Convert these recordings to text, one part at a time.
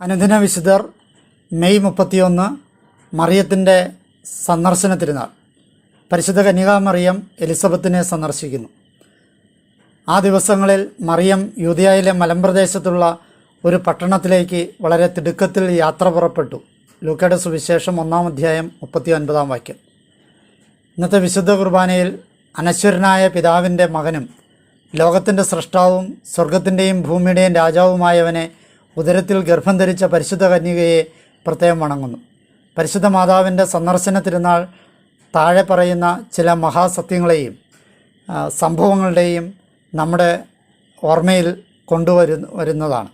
അനുദിന വിശുദ്ധർ മെയ് 31 മറിയത്തിൻ്റെ സന്ദർശന തിരുനാൾ. പരിശുദ്ധ കന്യകാമറിയം എലിസബത്തിനെ സന്ദർശിക്കുന്നു. ആ ദിവസങ്ങളിൽ മറിയം യൂദയായിലെ മലമ്പ്രദേശത്തുള്ള ഒരു പട്ടണത്തിലേക്ക് വളരെ തിടുക്കത്തിൽ യാത്ര പുറപ്പെട്ടു. ലൂക്കയുടെ സുവിശേഷം 1-ാം അധ്യായം 39-ാം വാക്യം. ഇന്നത്തെ വിശുദ്ധ കുർബാനയിൽ അനശ്വരനായ പിതാവിൻ്റെ മകനും ലോകത്തിൻ്റെ സൃഷ്ടാവും സ്വർഗത്തിൻ്റെയും ഭൂമിയുടെയും രാജാവുമായവനെ ഉദരത്തിൽ ഗർഭം ധരിച്ച പരിശുദ്ധ കന്യകയെ പ്രത്യേകം വണങ്ങുന്നു. പരിശുദ്ധ മാതാവിൻ്റെ സന്ദർശന തിരുനാൾ താഴെ പറയുന്ന ചില മഹാസത്യങ്ങളെയും സംഭവങ്ങളുടെയും നമ്മുടെ ഓർമ്മയിൽ കൊണ്ടുവരുന്നതാണ്.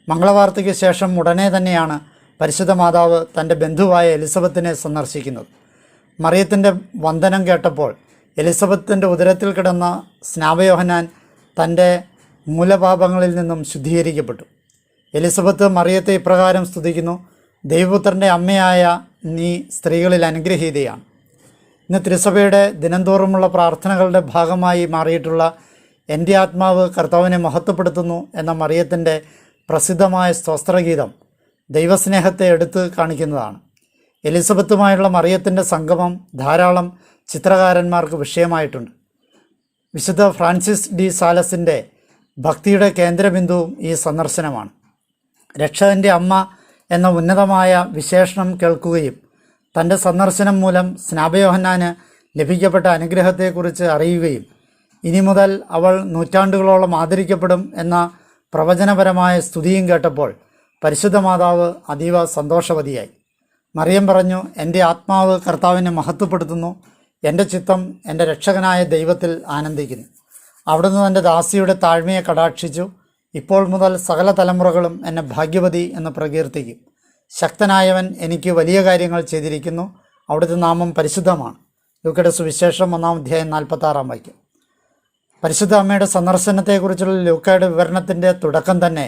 മംഗളവാർത്തയ്ക്ക് ശേഷം ഉടനെ തന്നെയാണ് പരിശുദ്ധ മാതാവ് തൻ്റെ ബന്ധുവായ എലിസബത്തിനെ സന്ദർശിക്കുന്നത്. മറിയത്തിൻ്റെ വന്ദനം കേട്ടപ്പോൾ എലിസബത്തിൻ്റെ ഉദരത്തിൽ കിടന്ന സ്നാപയോഹന്നാൻ തൻ്റെ മൂലപാപങ്ങളിൽ നിന്നും ശുദ്ധീകരിക്കപ്പെട്ടു. എലിസബത്ത് മറിയത്തെ ഇപ്രകാരം സ്തുതിക്കുന്നു: ദൈവപുത്രൻ്റെ അമ്മയായ നീ സ്ത്രീകളിൽ അനുഗ്രഹീതയാണ്. ഇന്ന് തിരുസഭയുടെ ദിനംതോറുമുള്ള പ്രാർത്ഥനകളുടെ ഭാഗമായി മാറിയിട്ടുള്ള എൻ്റെ ആത്മാവ് കർത്താവിനെ മഹത്വപ്പെടുത്തുന്നു എന്ന മറിയത്തിൻ്റെ പ്രസിദ്ധമായ സ്തോത്രഗീതം ദൈവസ്നേഹത്തെ എടുത്ത് കാണിക്കുന്നതാണ്. എലിസബത്തുമായുള്ള മറിയത്തിൻ്റെ സംഗമം ധാരാളം ചിത്രകാരന്മാർക്ക് വിഷയമായിട്ടുണ്ട്. വിശുദ്ധ ഫ്രാൻസിസ് ഡി സാലസിൻ്റെ ഭക്തിയുടെ കേന്ദ്രബിന്ദുവും ഈ സന്ദർശനമാണ്. രക്ഷകൻ്റെ അമ്മ എന്ന ഉന്നതമായ വിശേഷണം കേൾക്കുകയും തൻ്റെ സന്ദർശനം മൂലം സ്നാപയോഹന്നാന് ലഭിക്കപ്പെട്ട അനുഗ്രഹത്തെക്കുറിച്ച് അറിയുകയും ഇനി മുതൽ അവൾ നൂറ്റാണ്ടുകളോളം ആദരിക്കപ്പെടും എന്ന പ്രവചനപരമായ സ്തുതിയും കേട്ടപ്പോൾ പരിശുദ്ധ മാതാവ് അതീവ സന്തോഷവതിയായി. മറിയം പറഞ്ഞു: എൻ്റെ ആത്മാവ് കർത്താവിനെ മഹത്വപ്പെടുത്തുന്നു, എൻ്റെ ചിത്തം എൻ്റെ രക്ഷകനായ ദൈവത്തിൽ ആനന്ദിക്കുന്നു. അവിടുന്ന് തൻ്റെ ദാസിയുടെ താഴ്മയെ കടാക്ഷിച്ചു. ഇപ്പോൾ മുതൽ സകല തലമുറകളും എന്നെ ഭാഗ്യവതി എന്ന് പ്രകീർത്തിക്കും. ശക്തനായവൻ എനിക്ക് വലിയ കാര്യങ്ങൾ ചെയ്തിരിക്കുന്നു, അവിടുത്തെ നാമം പരിശുദ്ധമാണ്. ലൂക്കയുടെ സുവിശേഷം 1-ാം അധ്യായം 46-ാം വാക്യം. പരിശുദ്ധ അമ്മയുടെ സന്ദർശനത്തെക്കുറിച്ചുള്ള ലൂക്കയുടെ വിവരണത്തിൻ്റെ തുടക്കം തന്നെ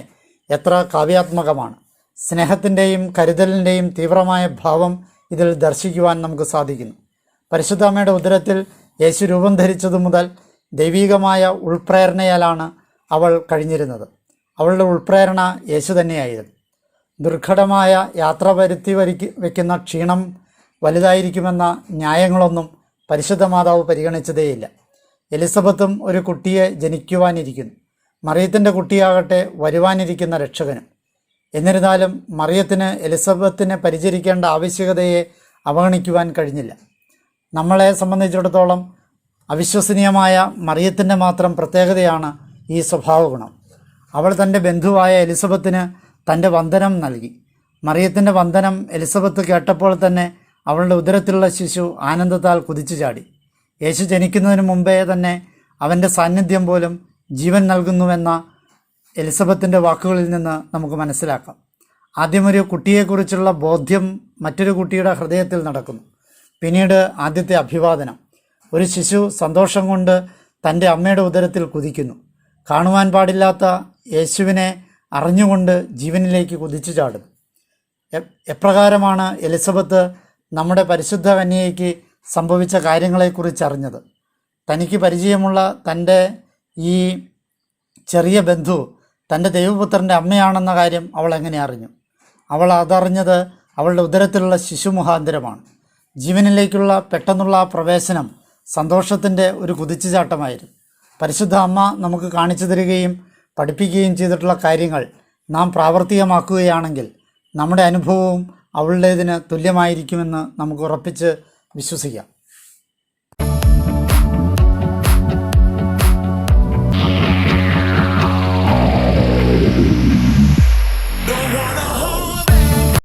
എത്ര കാവ്യാത്മകമാണ്. സ്നേഹത്തിൻ്റെയും കരുതലിൻ്റെയും തീവ്രമായ ഭാവം ഇതിൽ ദർശിക്കുവാൻ നമുക്ക് സാധിക്കുന്നു. പരിശുദ്ധ അമ്മയുടെ ഉദരത്തിൽ യേശു രൂപം ധരിച്ചതു മുതൽ ദൈവീകമായ ഉൾപ്രേരണയാലാണ് അവൾ കഴിഞ്ഞിരുന്നത്. അവളുടെ ഉൾപ്രേരണ യേശു തന്നെയായിരുന്നു. ദുർഘടമായ യാത്ര വരുത്തി വയ്ക്കുന്ന ക്ഷീണം വലുതായിരിക്കുമെന്ന ന്യായങ്ങളൊന്നും പരിശുദ്ധ മാതാവ് പരിഗണിച്ചതേയില്ല. എലിസബത്തും ഒരു കുട്ടിയെ ജനിക്കുവാനിരിക്കുന്നു, മറിയത്തിൻ്റെ കുട്ടിയാകട്ടെ വരുവാനിരിക്കുന്ന രക്ഷകനും. എന്നിരുന്നാലും മറിയത്തിന് എലിസബത്തിനെ പരിചരിക്കേണ്ട ആവശ്യകതയെ അവഗണിക്കുവാൻ കഴിഞ്ഞില്ല. നമ്മളെ സംബന്ധിച്ചിടത്തോളം അവിശ്വസനീയമായ മറിയത്തിൻ്റെ മാത്രം പ്രത്യേകതയാണ് ഈ സ്വഭാവ ഗുണം. അവൾ തൻ്റെ ബന്ധുവായ എലിസബത്തിന് തൻ്റെ വന്ദനം നൽകി. മറിയത്തിൻ്റെ വന്ദനം എലിസബത്ത് കേട്ടപ്പോൾ തന്നെ അവളുടെ ഉദരത്തിലുള്ള ശിശു ആനന്ദത്താൽ കുതിച്ചു ചാടി. യേശു ജനിക്കുന്നതിന് മുമ്പേ തന്നെ അവൻ്റെ സാന്നിധ്യം പോലും ജീവൻ നൽകുന്നുവെന്ന എലിസബത്തിൻ്റെ വാക്കുകളിൽ നിന്ന് നമുക്ക് മനസ്സിലാക്കാം. ആദ്യമൊരു കുട്ടിയെക്കുറിച്ചുള്ള ബോധ്യം മറ്റൊരു കുട്ടിയുടെ ഹൃദയത്തിൽ നടക്കുന്നു. പിന്നീട് ആദ്യത്തെ അഭിവാദനം. ഒരു ശിശു സന്തോഷം കൊണ്ട് തൻ്റെ അമ്മയുടെ ഉദരത്തിൽ കുതിക്കുന്നു. കാണുവാൻ പാടില്ലാത്ത യേശുവിനെ അറിഞ്ഞുകൊണ്ട് ജീവനിലേക്ക് കുതിച്ചു ചാടുന്നു. എപ്രകാരമാണ് എലിസബത്ത് നമ്മുടെ പരിശുദ്ധ കന്യകയ്ക്ക് സംഭവിച്ച കാര്യങ്ങളെക്കുറിച്ച് അറിഞ്ഞത്? തനിക്ക് പരിചയമുള്ള തൻ്റെ ഈ ചെറിയ ബന്ധു തൻ്റെ ദൈവപുത്രൻ്റെ അമ്മയാണെന്ന കാര്യം അവൾ എങ്ങനെ അറിഞ്ഞു? അവൾ അതറിഞ്ഞത് അവളുടെ ഉദരത്തിലുള്ള ശിശു മുഖാന്തരമാണ്. ജീവനിലേക്കുള്ള പെട്ടെന്നുള്ള പ്രവേശനം സന്തോഷത്തിൻ്റെ ഒരു കുതിച്ചുചാട്ടമായിരുന്നു. പരിശുദ്ധ അമ്മ നമുക്ക് കാണിച്ചു തരികയും പഠിപ്പിക്കുകയും ചെയ്തിട്ടുള്ള കാര്യങ്ങൾ നാം പ്രാവർത്തികമാക്കുകയാണെങ്കിൽ നമ്മുടെ അനുഭവവും അവളുടേതിന് തുല്യമായിരിക്കുമെന്ന് നമുക്ക് ഉറപ്പിച്ച് വിശ്വസിക്കാം.